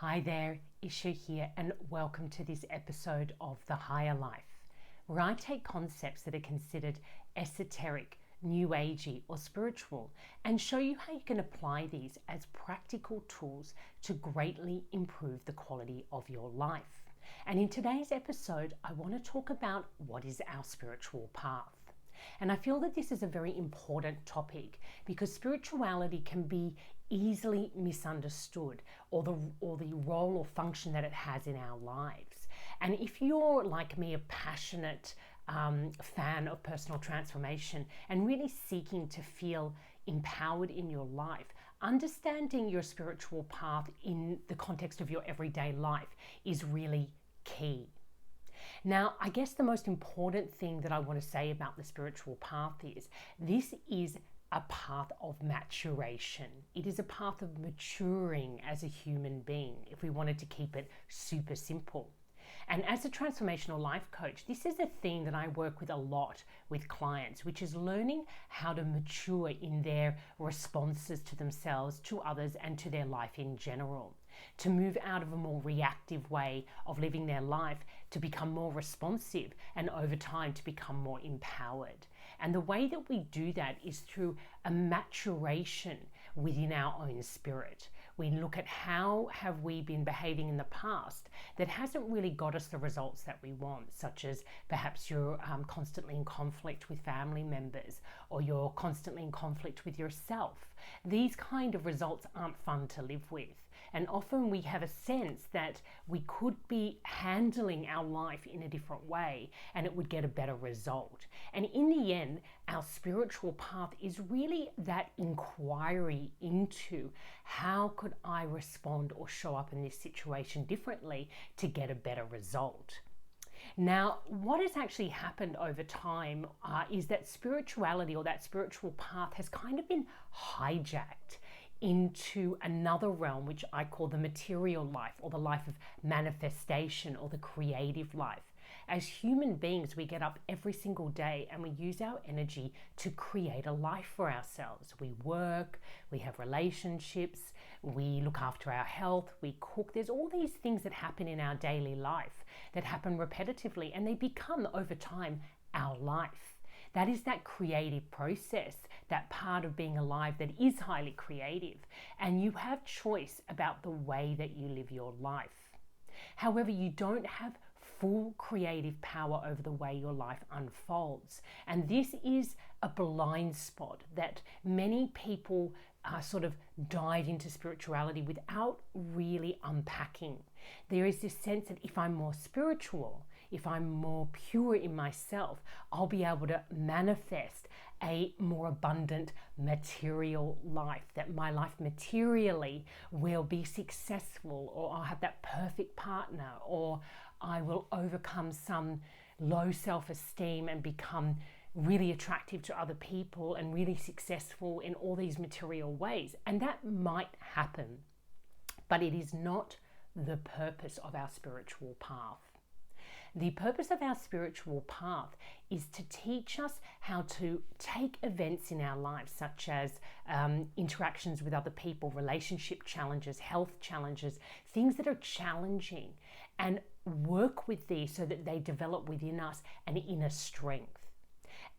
Hi there, Isha here, and welcome to this episode of The Higher Life, where I take concepts that are considered esoteric, new agey, or spiritual and show you how you can apply these as practical tools to greatly improve the quality of your life. And in today's episode, I want to talk about what is our spiritual path. And I feel that this is a very important topic because spirituality can be easily misunderstood, or the role or function that it has in our lives. And if you're like me, a passionate fan of personal transformation and really seeking to feel empowered in your life, understanding your spiritual path in the context of your everyday life is really key. Now, I guess the most important thing that I want to say about the spiritual path is this is a path of maturation. It is a path of maturing as a human being, if we wanted to keep it super simple. And as a transformational life coach, this is a theme that I work with a lot with clients, which is learning how to mature in their responses to themselves, to others, and to their life in general. To move out of a more reactive way of living their life to become more responsive, and over time to become more empowered. And the way that we do that is through a maturation within our own spirit. We look at how have we been behaving in the past that hasn't really got us the results that we want, such as perhaps you're constantly in conflict with family members, or you're constantly in conflict with yourself. These kind of results aren't fun to live with. And often we have a sense that we could be handling our life in a different way and it would get a better result. And in the end, our spiritual path is really that inquiry into how could I respond or show up in this situation differently to get a better result. Now, what has actually happened over time is that spirituality, or that spiritual path, has kind of been hijacked into another realm, which I call the material life, or the life of manifestation, or the creative life. As human beings, we get up every single day and we use our energy to create a life for ourselves. We work, we have relationships, we look after our health, we cook. There's all these things that happen in our daily life that happen repetitively, and they become over time our life. That is that creative process, that part of being alive that is highly creative, and you have choice about the way that you live your life. However, you don't have full creative power over the way your life unfolds, and this is a blind spot that many people sort of dive into spirituality without really unpacking. There is this sense that if I'm more spiritual, if I'm more pure in myself, I'll be able to manifest a more abundant material life, that my life materially will be successful, or I'll have that perfect partner, or I will overcome some low self-esteem and become really attractive to other people and really successful in all these material ways. And that might happen, but it is not the purpose of our spiritual path. The purpose of our spiritual path is to teach us how to take events in our lives, such as interactions with other people, relationship challenges, health challenges, things that are challenging, and work with these so that they develop within us an inner strength.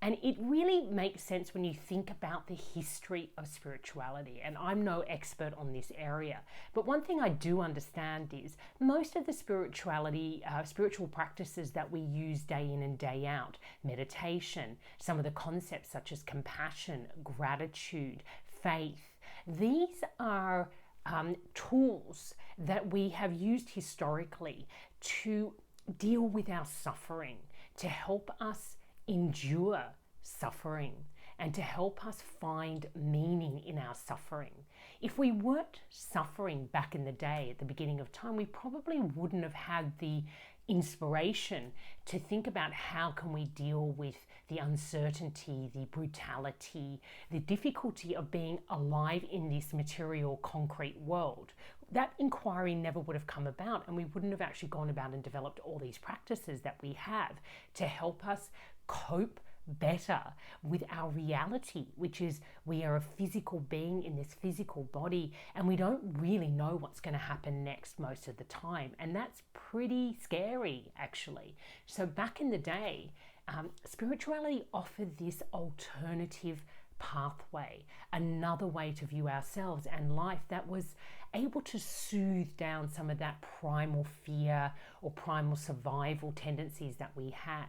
And it really makes sense when you think about the history of spirituality. And I'm no expert on this area, but one thing I do understand is most of the spiritual practices that we use day in and day out, meditation, some of the concepts such as compassion, gratitude, faith, these are tools that we have used historically to deal with our suffering, to help us endure suffering, and to help us find meaning in our suffering. If we weren't suffering back in the day at the beginning of time, we probably wouldn't have had the inspiration to think about how can we deal with the uncertainty, the brutality, the difficulty of being alive in this material concrete world. That inquiry never would have come about, and we wouldn't have actually gone about and developed all these practices that we have to help us cope better with our reality, which is we are a physical being in this physical body, and we don't really know what's going to happen next most of the time. And that's pretty scary, actually. So back in the day, spirituality offered this alternative pathway, another way to view ourselves and life that was able to soothe down some of that primal fear or primal survival tendencies that we had.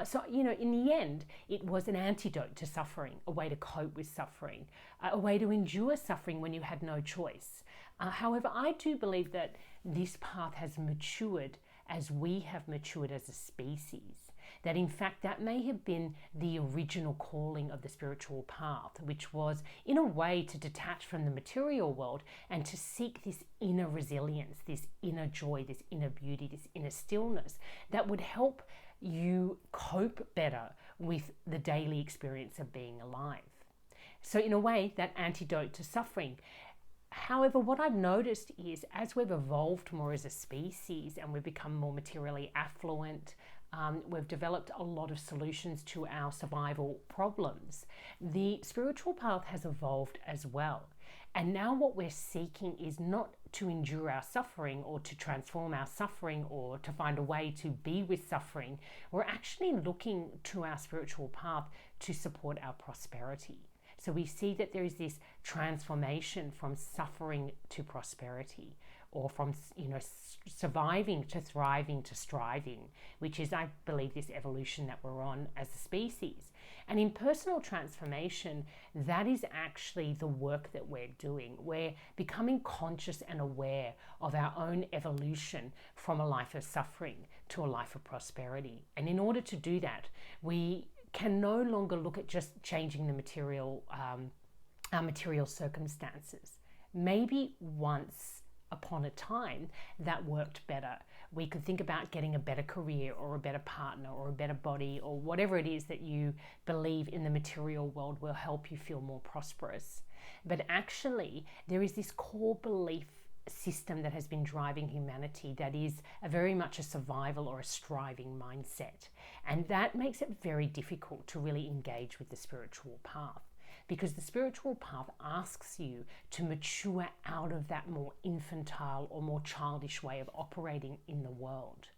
So, in the end, it was an antidote to suffering, a way to cope with suffering, a way to endure suffering when you had no choice. However, I do believe that this path has matured as we have matured as a species. That in fact, that may have been the original calling of the spiritual path, which was in a way to detach from the material world and to seek this inner resilience, this inner joy, this inner beauty, this inner stillness that would help you cope better with the daily experience of being alive. So in a way, that antidote to suffering. However, what I've noticed is as we've evolved more as a species and we've become more materially affluent, we've developed a lot of solutions to our survival problems. The spiritual path has evolved as well. And now what we're seeking is not to endure our suffering or to transform our suffering or to find a way to be with suffering. We're actually looking to our spiritual path to support our prosperity. So we see that there is this transformation from suffering to prosperity, or from surviving to thriving to striving, which is, I believe, this evolution that we're on as a species. And in personal transformation, that is actually the work that we're doing. We're becoming conscious and aware of our own evolution from a life of suffering to a life of prosperity. And in order to do that, we can no longer look at just changing the material, our material circumstances. Maybe once upon a time that worked better. We could think about getting a better career or a better partner or a better body or whatever it is that you believe in the material world will help you feel more prosperous. But actually, there is this core belief system that has been driving humanity that is very much a survival or a striving mindset. And that makes it very difficult to really engage with the spiritual path, because the spiritual path asks you to mature out of that more infantile or more childish way of operating in the world.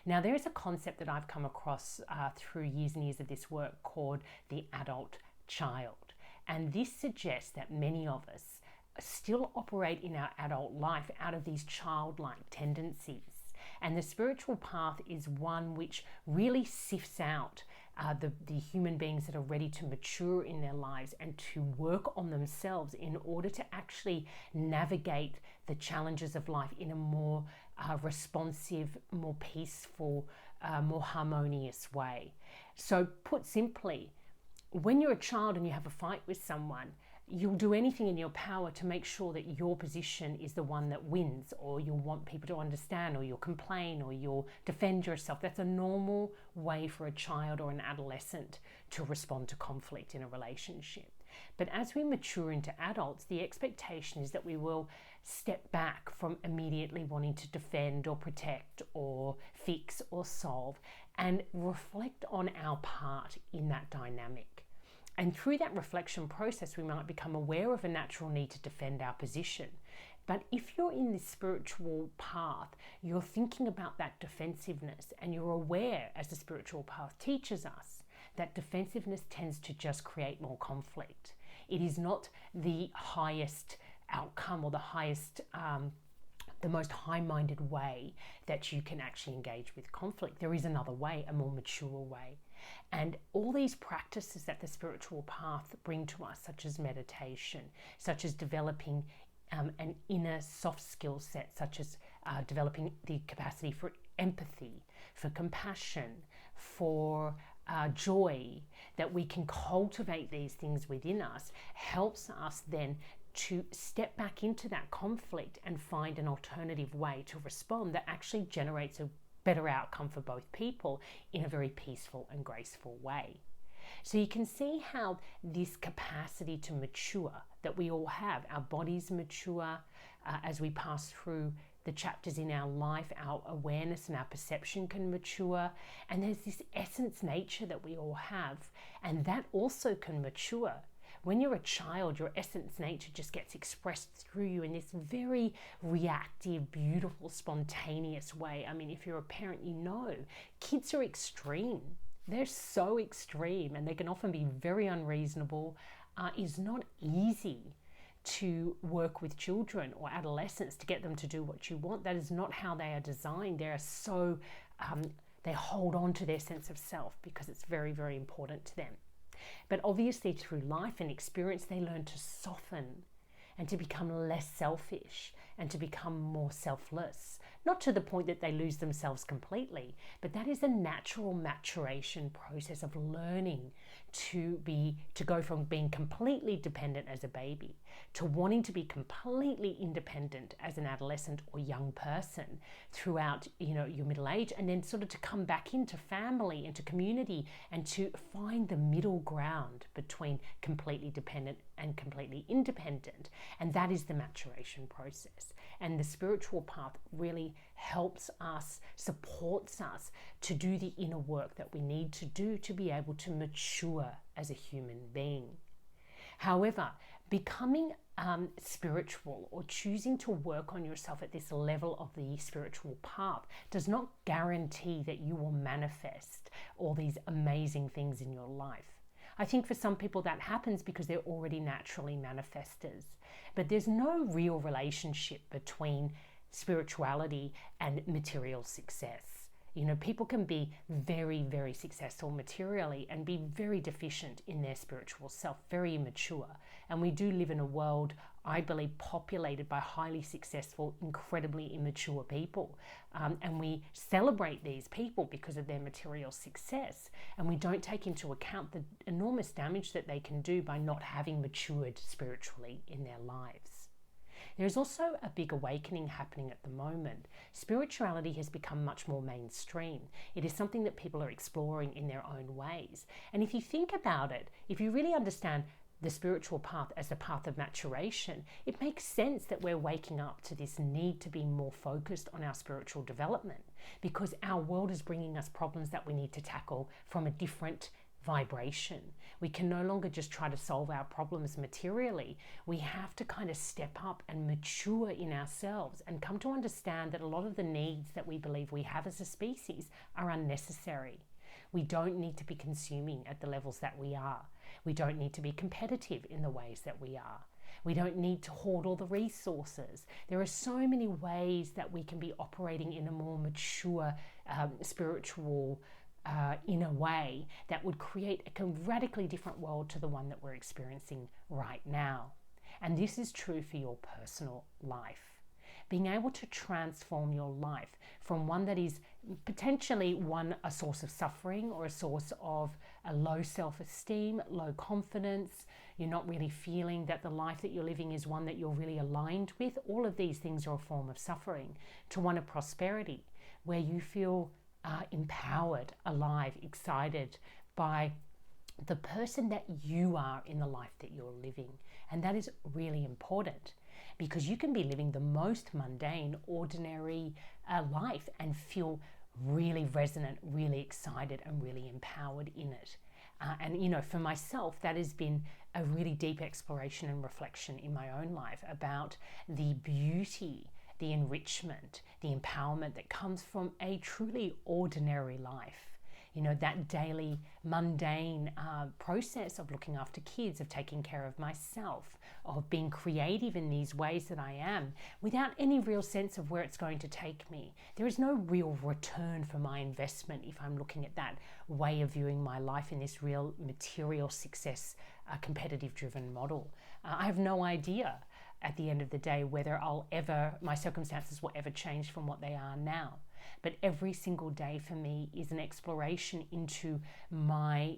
Now, there is a concept that I've come across through years and years of this work called the adult child. And this suggests that many of us still operate in our adult life out of these childlike tendencies. And the spiritual path is one which really sifts out the human beings that are ready to mature in their lives and to work on themselves in order to actually navigate the challenges of life in a more responsive, more peaceful, more harmonious way. So put simply, when you're a child and you have a fight with someone, you'll do anything in your power to make sure that your position is the one that wins, or you'll want people to understand, or you'll complain, or you'll defend yourself. That's a normal way for a child or an adolescent to respond to conflict in a relationship. But as we mature into adults, the expectation is that we will step back from immediately wanting to defend or protect or fix or solve and reflect on our part in that dynamic. And through that reflection process, we might become aware of a natural need to defend our position. But if you're in this spiritual path, you're thinking about that defensiveness, and you're aware, as the spiritual path teaches us, that defensiveness tends to just create more conflict. It is not the highest outcome or the highest, the most high-minded way that you can actually engage with conflict. There is another way, a more mature way. And all these practices that the spiritual path bring to us, such as meditation, such as developing an inner soft skill set, such as developing the capacity for empathy, for compassion, for joy, that we can cultivate these things within us, helps us then to step back into that conflict and find an alternative way to respond that actually generates a better outcome for both people in a very peaceful and graceful way. So you can see how this capacity to mature that we all have, our bodies mature as we pass through the chapters in our life, our awareness and our perception can mature. And there's this essence nature that we all have, and that also can mature. When you're a child, your essence nature just gets expressed through you in this very reactive, beautiful, spontaneous way. I mean, if you're a parent, you know, kids are extreme. They're so extreme, and they can often be very unreasonable. It's not easy to work with children or adolescents to get them to do what you want. That is not how they are designed. They are so, they hold on to their sense of self because it's very, very important to them. But obviously through life and experience, they learn to soften and to become less selfish and to become more selfless. Not to the point that they lose themselves completely, but that is a natural maturation process of learning to go from being completely dependent as a baby to wanting to be completely independent as an adolescent or young person throughout, your middle age, and then sort of to come back into family, into community, and to find the middle ground between completely dependent and completely independent. And that is the maturation process. And the spiritual path really helps us, supports us to do the inner work that we need to do to be able to mature as a human being. However, becoming spiritual or choosing to work on yourself at this level of the spiritual path does not guarantee that you will manifest all these amazing things in your life. I think for some people that happens because they're already naturally manifestors. But there's no real relationship between spirituality and material success. People can be very, very successful materially and be very deficient in their spiritual self, very immature. And we do live in a world, I believe, populated by highly successful, incredibly immature people. And we celebrate these people because of their material success. And we don't take into account the enormous damage that they can do by not having matured spiritually in their lives. There's also a big awakening happening at the moment. Spirituality has become much more mainstream. It is something that people are exploring in their own ways. And if you think about it, if you really understand the spiritual path as the path of maturation, it makes sense that we're waking up to this need to be more focused on our spiritual development, because our world is bringing us problems that we need to tackle from a different vibration. We can no longer just try to solve our problems materially. We have to kind of step up and mature in ourselves and come to understand that a lot of the needs that we believe we have as a species are unnecessary. We don't need to be consuming at the levels that we are. We don't need to be competitive in the ways that we are. We don't need to hoard all the resources. There are so many ways that we can be operating in a more mature spiritual in a way that would create a radically different world to the one that we're experiencing right now. And this is true for your personal life. Being able to transform your life from one that is potentially a source of suffering or a source of a low self-esteem, low confidence, you're not really feeling that the life that you're living is one that you're really aligned with. All of these things are a form of suffering, to one of prosperity, where you feel empowered, alive, excited by the person that you are in the life that you're living. And that is really important, because you can be living the most mundane, ordinary life and feel really resonant, really excited, and really empowered in it. And for myself, that has been a really deep exploration and reflection in my own life about the beauty, the enrichment, the empowerment that comes from a truly ordinary life. That daily mundane process of looking after kids, of taking care of myself, of being creative in these ways that I am, without any real sense of where it's going to take me. There is no real return for my investment if I'm looking at that way of viewing my life in this real material success, competitive driven model. I have no idea at the end of the day whether my circumstances will ever change from what they are now. But every single day for me is an exploration into my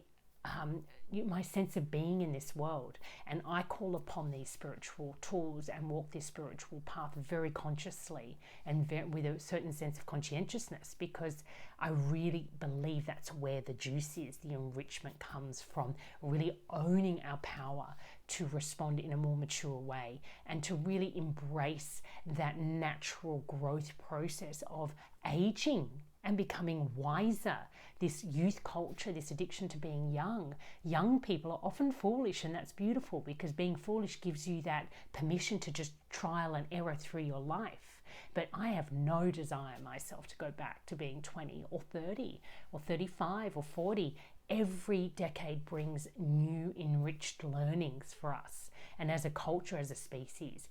my sense of being in this world. And I call upon these spiritual tools and walk this spiritual path very consciously and with a certain sense of conscientiousness, because I really believe that's where the juice is. The enrichment comes from really owning our power to respond in a more mature way and to really embrace that natural growth process of aging and becoming wiser. This youth culture, this addiction to being young people are often foolish, and that's beautiful, because being foolish gives you that permission to just trial and error through your life. But I have no desire myself to go back to being 20 or 30 or 35 or 40. Every decade brings new enriched learnings for us. And as a culture, as a species,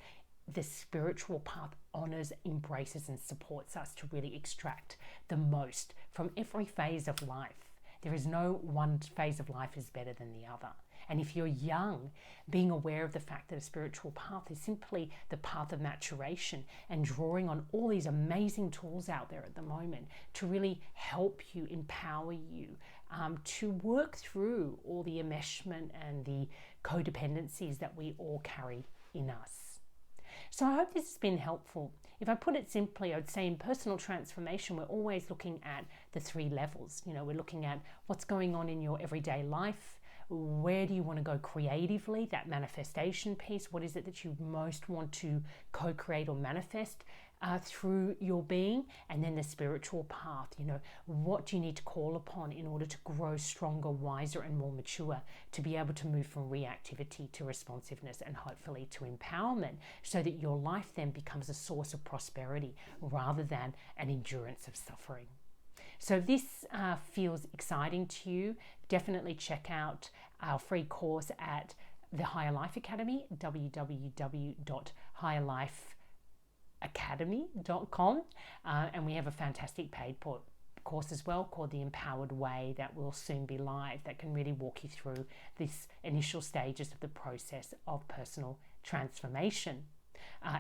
the spiritual path honors, embraces, and supports us to really extract the most from every phase of life. There is no one phase of life is better than the other. And if you're young, being aware of the fact that a spiritual path is simply the path of maturation, and drawing on all these amazing tools out there at the moment to really help you, empower you, to work through all the enmeshment and the codependencies that we all carry in us. So I hope this has been helpful. If I put it simply, I'd say in personal transformation, we're always looking at the 3 levels. We're looking at what's going on in your everyday life. Where do you want to go creatively? That manifestation piece. What is it that you most want to co-create or manifest through your being? And then the spiritual path. What do you need to call upon in order to grow stronger, wiser, and more mature, to be able to move from reactivity to responsiveness and hopefully to empowerment, so that your life then becomes a source of prosperity rather than an endurance of suffering. So if this feels exciting to you, definitely check out our free course at the Higher Life Academy, www.higherlifeacademy.com, and we have a fantastic paid course as well called The Empowered Way that will soon be live, that can really walk you through this initial stages of the process of personal transformation.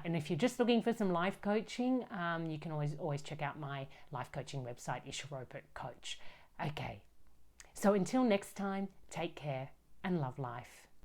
And if you're just looking for some life coaching, you can always check out my life coaching website, Coach. Okay, so until next time, take care and love life.